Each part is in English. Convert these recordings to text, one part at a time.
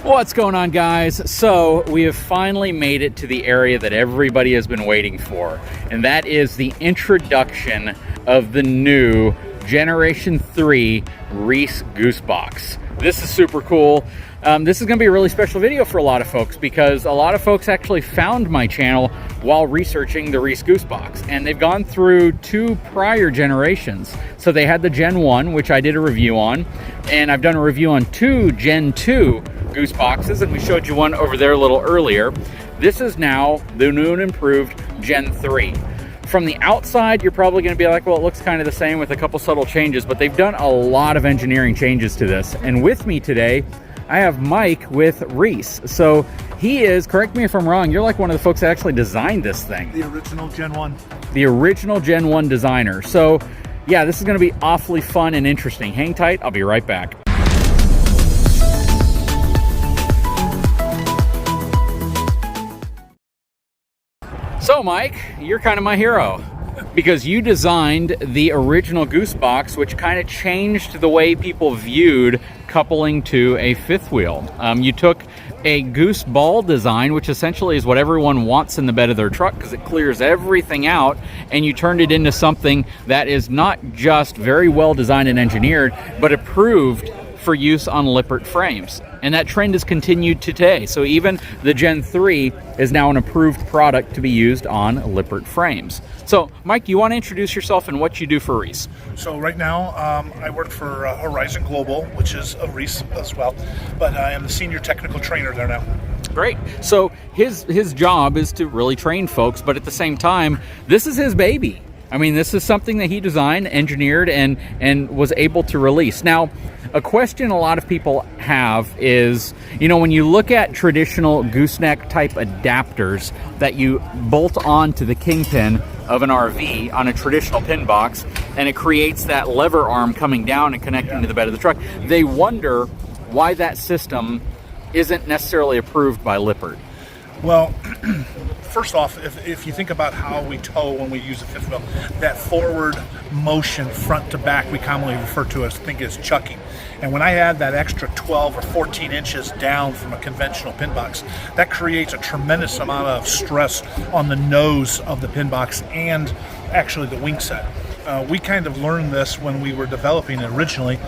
What's going on, guys? So we have finally made it to the area that everybody has been waiting for, and that is the introduction of the new Generation 3 Reese Goosebox. This is super cool. This is going to be a really special video for a lot of folks because a lot of folks actually found my channel while researching the Reese Goosebox, and they've gone through two prior generations. So they had the Gen 1, which I did a review on, and I've done a review on two Gen 2 Gooseboxes, and we showed you one over there a little earlier. This is now the new and improved Gen 3. From the outside, you're probably going to be like, well, it looks kind of the same with a couple subtle changes, but they've done a lot of engineering changes to this. And with me today, I have Mike with Reese. So he is, correct me if I'm wrong, you're like one of the folks that actually designed this thing. The original Gen 1. The original Gen 1 designer. So yeah, this is going to be awfully fun and interesting. Hang tight, I'll be right back. So Mike, you're kind of my hero because you designed the original Goosebox, which kind of changed the way people viewed coupling to a fifth wheel. You took a goose ball design, which essentially is what everyone wants in the bed of their truck because it clears everything out, and you turned it into something that is not just very well designed and engineered, but approved for use on Lippert frames. And that trend has continued today. So even the Gen 3 is now an approved product to be used on Lippert frames. So Mike, you want to introduce yourself and what you do for Reese? So right now, I work for Horizon Global, which is a Reese as well, but I am the senior technical trainer there now. Great. So his job is to really train folks, but at the same time, this is his baby. I mean, this is something that he designed, engineered, and was able to release. Now, a question a lot of people have is, you know, when you look at traditional gooseneck type adapters that you bolt onto the kingpin of an RV on a traditional pin box, and it creates that lever arm coming down and connecting to the bed of the truck, they wonder why that system isn't necessarily approved by Lippert. Well, first off, if you think about how we tow when we use a fifth wheel, that forward motion front to back we commonly refer to as chucking. And when I add that extra 12 or 14 inches down from a conventional pin box, that creates a tremendous amount of stress on the nose of the pin box and actually the wing set. We kind of learned this when we were developing it originally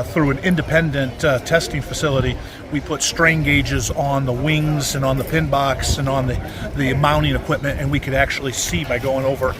through an independent testing facility. We put strain gauges on the wings and on the pin box and on the mounting equipment, and we could actually see by going over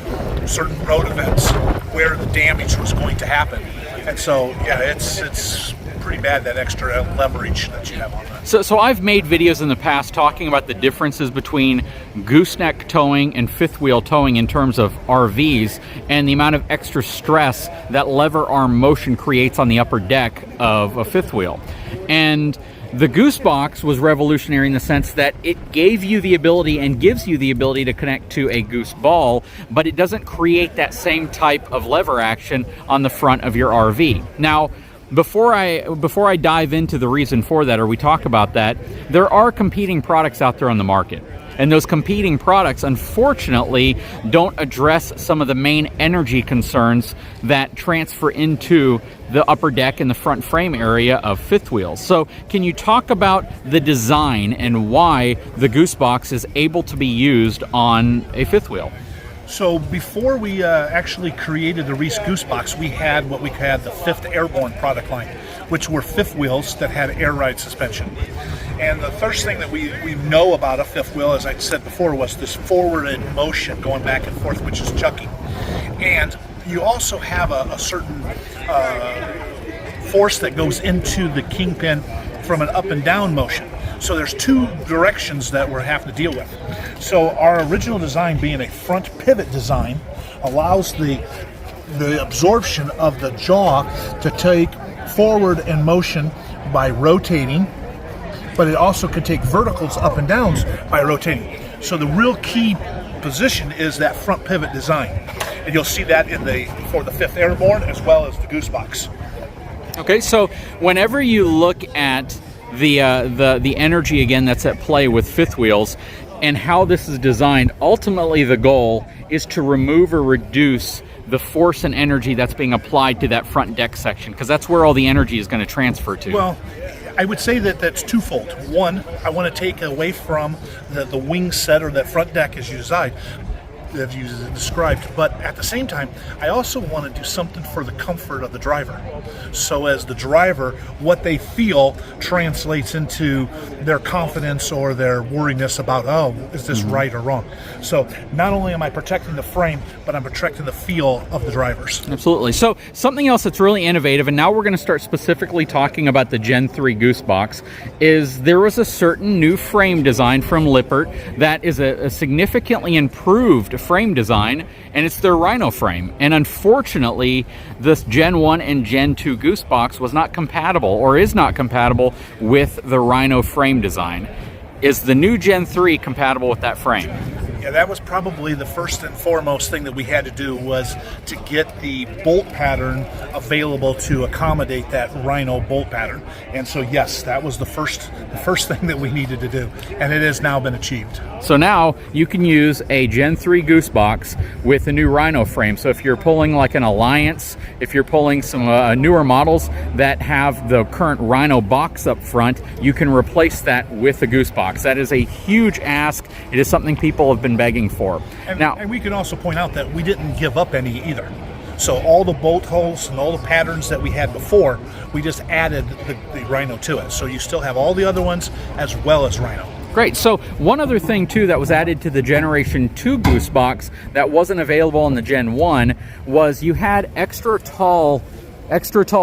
certain road events where the damage was going to happen. And so, yeah, it's pretty bad, that extra leverage that you have on that. So I've made videos in the past talking about the differences between gooseneck towing and fifth wheel towing in terms of RVs and the amount of extra stress that lever arm motion creates on the upper deck of a fifth wheel. And the Goosebox was revolutionary in the sense that it gave you the ability and gives you the ability to connect to a goose ball, but it doesn't create that same type of lever action on the front of your RV. Now, before I dive into the reason for that, or we talk about that, there are competing products out there on the market. And those competing products, unfortunately, don't address some of the main energy concerns that transfer into the upper deck and the front frame area of fifth wheels. So can you talk about the design and why the Goosebox is able to be used on a fifth wheel? So before we actually created the Reese Goosebox, we had the Fifth Airborne product line, which were fifth wheels that had air ride suspension. And the first thing that we know about a fifth wheel, as I said before, was this forward motion going back and forth, which is chucking. And you also have a certain force that goes into the kingpin from an up and down motion. So there's two directions that we're having to deal with. So our original design, being a front pivot design, allows the absorption of the jaw to take forward in motion by rotating, but it also can take verticals up and downs by rotating. So the real key position is that front pivot design. And you'll see that for the Fifth Airborne as well as the Goosebox. Okay, so whenever you look at the energy again that's at play with fifth wheels and how this is designed, ultimately the goal is to remove or reduce the force and energy that's being applied to that front deck section, because that's where all the energy is going to transfer to. Well, I would say that that's twofold. One, I want to take away from the wing set or that front deck as you described, but at the same time, I also want to do something for the comfort of the driver. So as the driver, what they feel translates into their confidence or their worriness about, oh, is this right or wrong? So not only am I protecting the frame, but I'm protecting the feel of the drivers. Absolutely. So something else that's really innovative, and now we're going to start specifically talking about the Gen 3 Goosebox, is there was a certain new frame design from Lippert that is a significantly improved frame design, and it's their Rhino frame. And unfortunately, this Gen 1 and Gen 2 Goosebox was not compatible, or is not compatible, with the Rhino frame design. Is the new Gen 3 compatible with that frame? Yeah, that was probably the first and foremost thing that we had to do, was to get the bolt pattern available to accommodate that Rhino bolt pattern. And so yes, that was the first thing that we needed to do, and it has now been achieved. So now you can use a Gen 3 Goosebox with a new Rhino frame. So if you're pulling like an Alliance, if you're pulling some newer models that have the current Rhino box up front, you can replace that with a Goosebox. That is a huge ask. It is something people have been begging for. And we can also point out that we didn't give up any either. So all the bolt holes and all the patterns that we had before, we just added the Rhino to it. So you still have all the other ones as well as Rhino. Great. So one other thing too that was added to the Generation 2 Goosebox that wasn't available in the Gen 1 was you had extra tall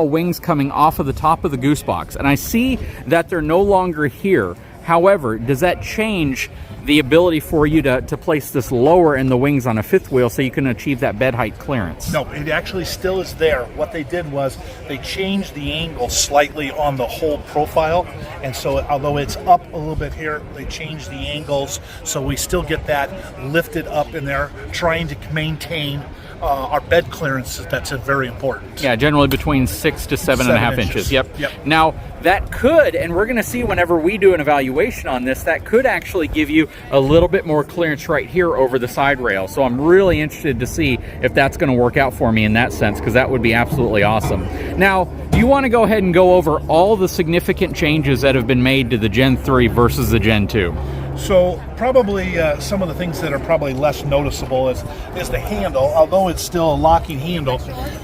wings coming off of the top of the Goosebox. And I see that they're no longer here. However, does that change the ability for you to place this lower in the wings on a fifth wheel so you can achieve that bed height clearance? No, it actually still is there. What they did was they changed the angle slightly on the whole profile, and so although it's up a little bit here, they changed the angles so we still get that lifted up in there, trying to maintain our bed clearance. That's very important. Yeah, generally between 6 to 7.5 inches. Yep. Now that could, and we're going to see whenever we do an evaluation on this, that could actually give you a little bit more clearance right here over the side rail. So I'm really interested to see if that's going to work out for me in that sense, because that would be absolutely awesome. Now, do you want to go ahead and go over all the significant changes that have been made to the Gen 3 versus the Gen 2? So probably some of the things that are probably less noticeable is the handle. Although it's still a locking handle,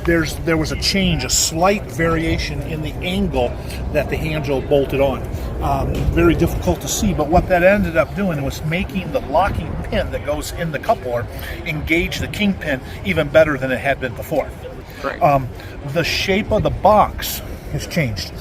there was a change, a slight variation in the angle that the handle bolted on. Very difficult to see, but what that ended up doing was making the locking pin that goes in the coupler engage the kingpin even better than it had been before. Right. The shape of the box has changed.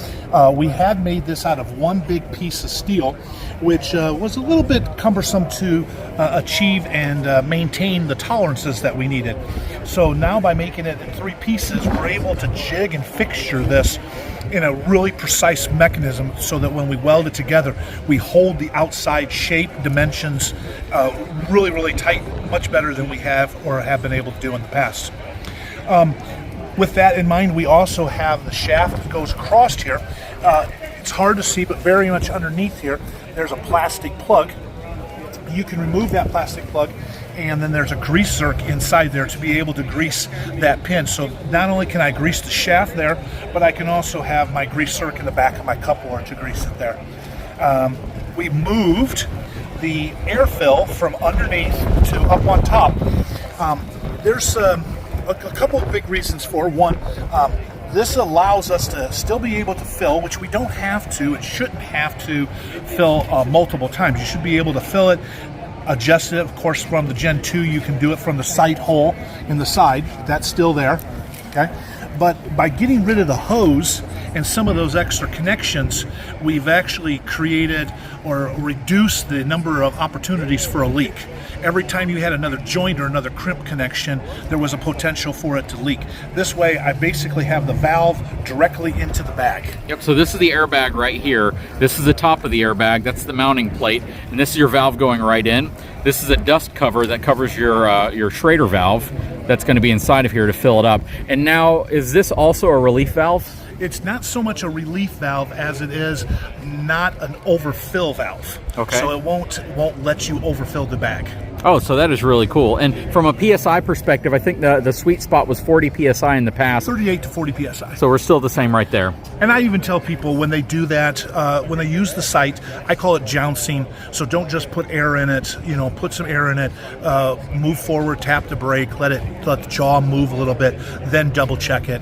We had made this out of one big piece of steel, which was a little bit cumbersome to achieve and maintain the tolerances that we needed. So now by making it in 3 pieces, we're able to jig and fixture this in a really precise mechanism so that when we weld it together, we hold the outside shape, dimensions really, really tight, much better than we have or have been able to do in the past. With that in mind, we also have the shaft that goes across here. It's hard to see, but very much underneath here, there's a plastic plug. You can remove that plastic plug, and then there's a grease zerk inside there to be able to grease that pin. So not only can I grease the shaft there, but I can also have my grease zerk in the back of my coupler to grease it there. We moved the air fill from underneath to up on top. There's a couple of big reasons for. One, this allows us to still be able to fill, which we don't have to, it shouldn't have to fill multiple times. You should be able to fill it, adjust it. Of course, from the Gen 2, you can do it from the sight hole in the side. That's still there, okay? But by getting rid of the hose and some of those extra connections, we've actually created or reduced the number of opportunities for a leak. Every time you had another joint or another crimp connection, there was a potential for it to leak. This way, I basically have the valve directly into the bag. Yep, so this is the airbag right here. This is the top of the airbag. That's the mounting plate. And this is your valve going right in. This is a dust cover that covers your Schrader valve that's going to be inside of here to fill it up. And now, is this also a relief valve? It's not so much a relief valve as it is not an overfill valve. Okay. So it won't let you overfill the bag. Oh, so that is really cool. And from a PSI perspective, I think the sweet spot was 40 PSI in the past. 38 to 40 PSI. So we're still the same right there. And I even tell people when they do that, when they use the sight, I call it jouncing. So don't just put air in it, you know, put some air in it, move forward, tap the brake, let the jaw move a little bit, then double check it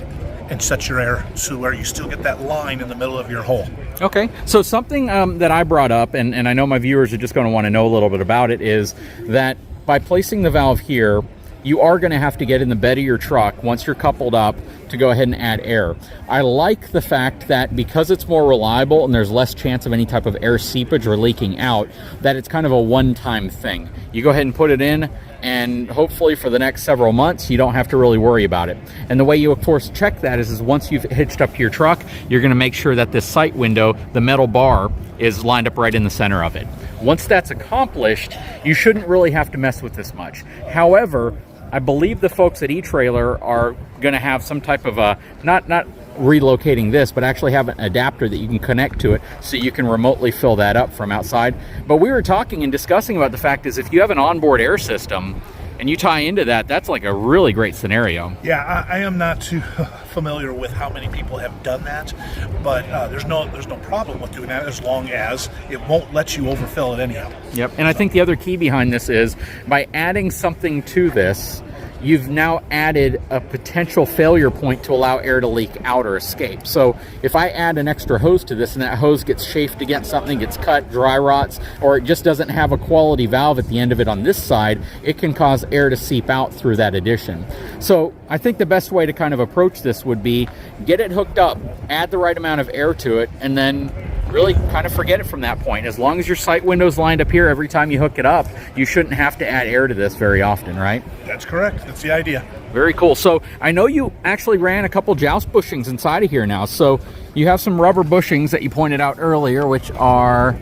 and set your air to where you still get that line in the middle of your hole. Okay, so something that I brought up, and I know my viewers are just going to want to know a little bit about it, is that by placing the valve here, you are going to have to get in the bed of your truck once you're coupled up to go ahead and add air. I like the fact that because it's more reliable and there's less chance of any type of air seepage or leaking out, that it's kind of a one-time thing. You go ahead and put it in, and hopefully for the next several months you don't have to really worry about it. And the way you of course check that is once you've hitched up to your truck, you're going to make sure that this sight window, the metal bar, is lined up right in the center of it. Once that's accomplished, you shouldn't really have to mess with this much. However, I believe the folks at eTrailer are going to have some type of a, not relocating this, but actually have an adapter that you can connect to it so you can remotely fill that up from outside. But we were talking and discussing about the fact is if you have an onboard air system and you tie into that, that's like a really great scenario. Yeah, I am not too familiar with how many people have done that, but there's no problem with doing that as long as it won't let you overfill it anyhow. Yep, and I think the other key behind this is by adding something to this, you've now added a potential failure point to allow air to leak out or escape. So if I add an extra hose to this and that hose gets chafed against something, gets cut, dry rots, or it just doesn't have a quality valve at the end of it on this side, it can cause air to seep out through that addition. So I think the best way to kind of approach this would be get it hooked up, add the right amount of air to it, and then really kind of forget it from that point. As long as your sight window's lined up here every time you hook it up, you shouldn't have to add air to this very often, right? That's correct. That's the idea. Very cool. So I know you actually ran a couple joust bushings inside of here now. So you have some rubber bushings that you pointed out earlier, which are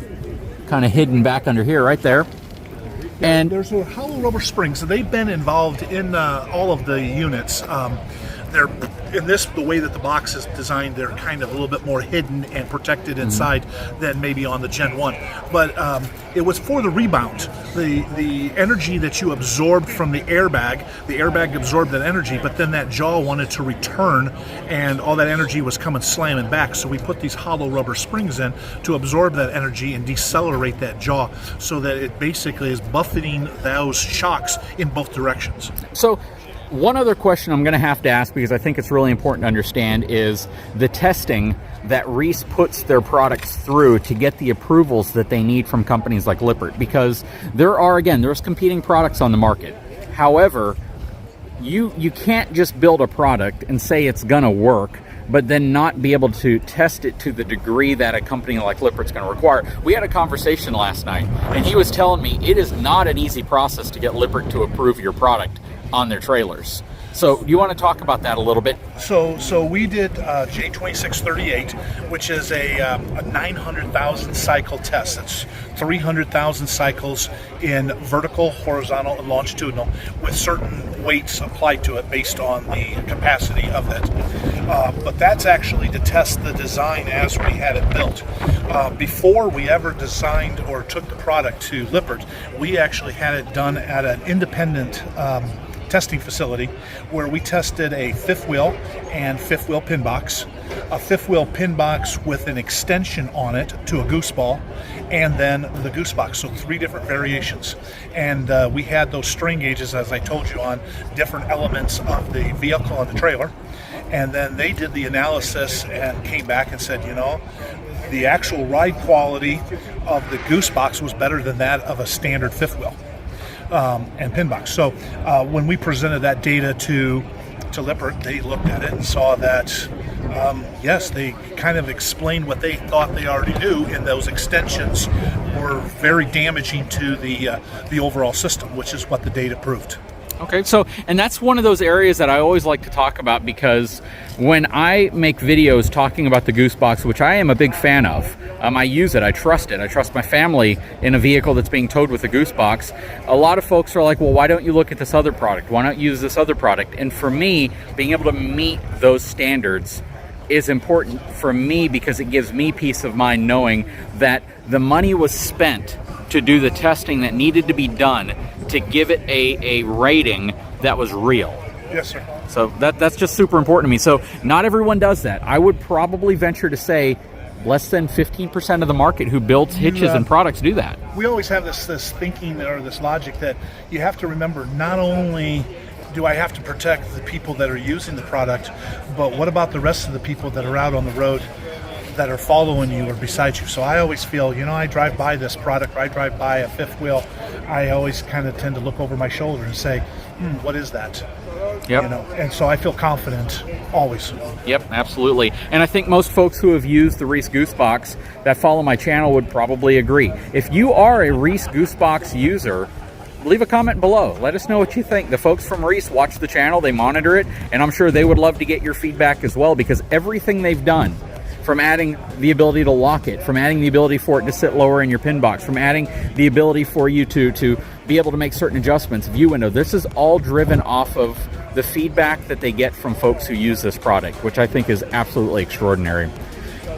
kind of hidden back under here, right there. And there's a hollow rubber springs. So they've been involved in all of the units. They're in this, the way that the box is designed, they're kind of a little bit more hidden and protected inside than maybe on the Gen 1. But it was for the rebound. The energy that you absorbed from the airbag absorbed that energy, but then that jaw wanted to return and all that energy was coming slamming back. So we put these hollow rubber springs in to absorb that energy and decelerate that jaw so that it basically is buffeting those shocks in both directions. So one other question I'm going to have to ask, because I think it's really important to understand, is the testing that Reese puts their products through to get the approvals that they need from companies like Lippert. Because there's competing products on the market. However, you can't just build a product and say it's going to work, but then not be able to test it to the degree that a company like Lippert's going to require. We had a conversation last night, and he was telling me it is not an easy process to get Lippert to approve your product on their trailers. So you want to talk about that a little bit? So we did J2638, which is a 900,000 cycle test. That's 300,000 cycles in vertical, horizontal, and longitudinal, with certain weights applied to it based on the capacity of it. But that's actually to test the design as we had it built. Before we ever designed or took the product to Lippert, we actually had it done at an independent testing facility where we tested a fifth wheel and fifth wheel pin box, a fifth wheel pin box with an extension on it to a goose ball, and then the goose box. So 3 different variations. And we had those strain gauges, as I told you, on different elements of the vehicle and the trailer. And then they did the analysis and came back and said, you know, the actual ride quality of the goose box was better than that of a standard fifth wheel and pin box. So when we presented that data to Lippert, they looked at it and saw that yes, they kind of explained what they thought they already knew, and those extensions were very damaging to the overall system, which is what the data proved. Okay, so, and that's one of those areas that I always like to talk about, because when I make videos talking about the Goose Box, which I am a big fan of, I use it, I trust my family in a vehicle that's being towed with a Goose Box. A lot of folks are like, well, why don't you look at this other product? Why not use this other product? And for me, being able to meet those standards is important for me, because it gives me peace of mind knowing that the money was spent to do the testing that needed to be done to give it a rating that was real. Yes, sir. So that's just super important to me. So not everyone does that. I would probably venture to say less than 15% of the market who builds hitches and products do that. We always have this thinking or this logic that you have to remember, not only do I have to protect the people that are using the product, but what about the rest of the people that are out on the road that are following you or beside you? So I always feel, I drive by this product, or I drive by a fifth wheel, I always kind of tend to look over my shoulder and say, what is that? Yep. And so I feel confident always. Yep, absolutely. And I think most folks who have used the Reese Goosebox that follow my channel would probably agree. If you are a Reese Goosebox user, leave a comment below. Let us know what you think. The folks from Reese watch the channel, they monitor it, and I'm sure they would love to get your feedback as well, because everything they've done, from adding the ability to lock it, from adding the ability for it to sit lower in your pin box, from adding the ability for you to be able to make certain adjustments, view window, this is all driven off of the feedback that they get from folks who use this product, which I think is absolutely extraordinary.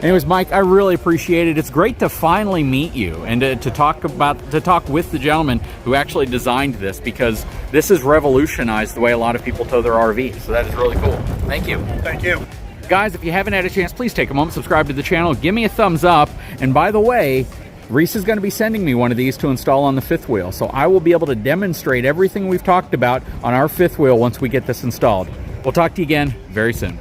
Anyways, Mike, I really appreciate it. It's great to finally meet you and to talk with the gentleman who actually designed this, because this has revolutionized the way a lot of people tow their RV. So that is really cool. Thank you. Thank you. Guys, if you haven't had a chance, please take a moment, subscribe to the channel, give me a thumbs up. And by the way, Reese is going to be sending me one of these to install on the fifth wheel. So I will be able to demonstrate everything we've talked about on our fifth wheel once we get this installed. We'll talk to you again very soon.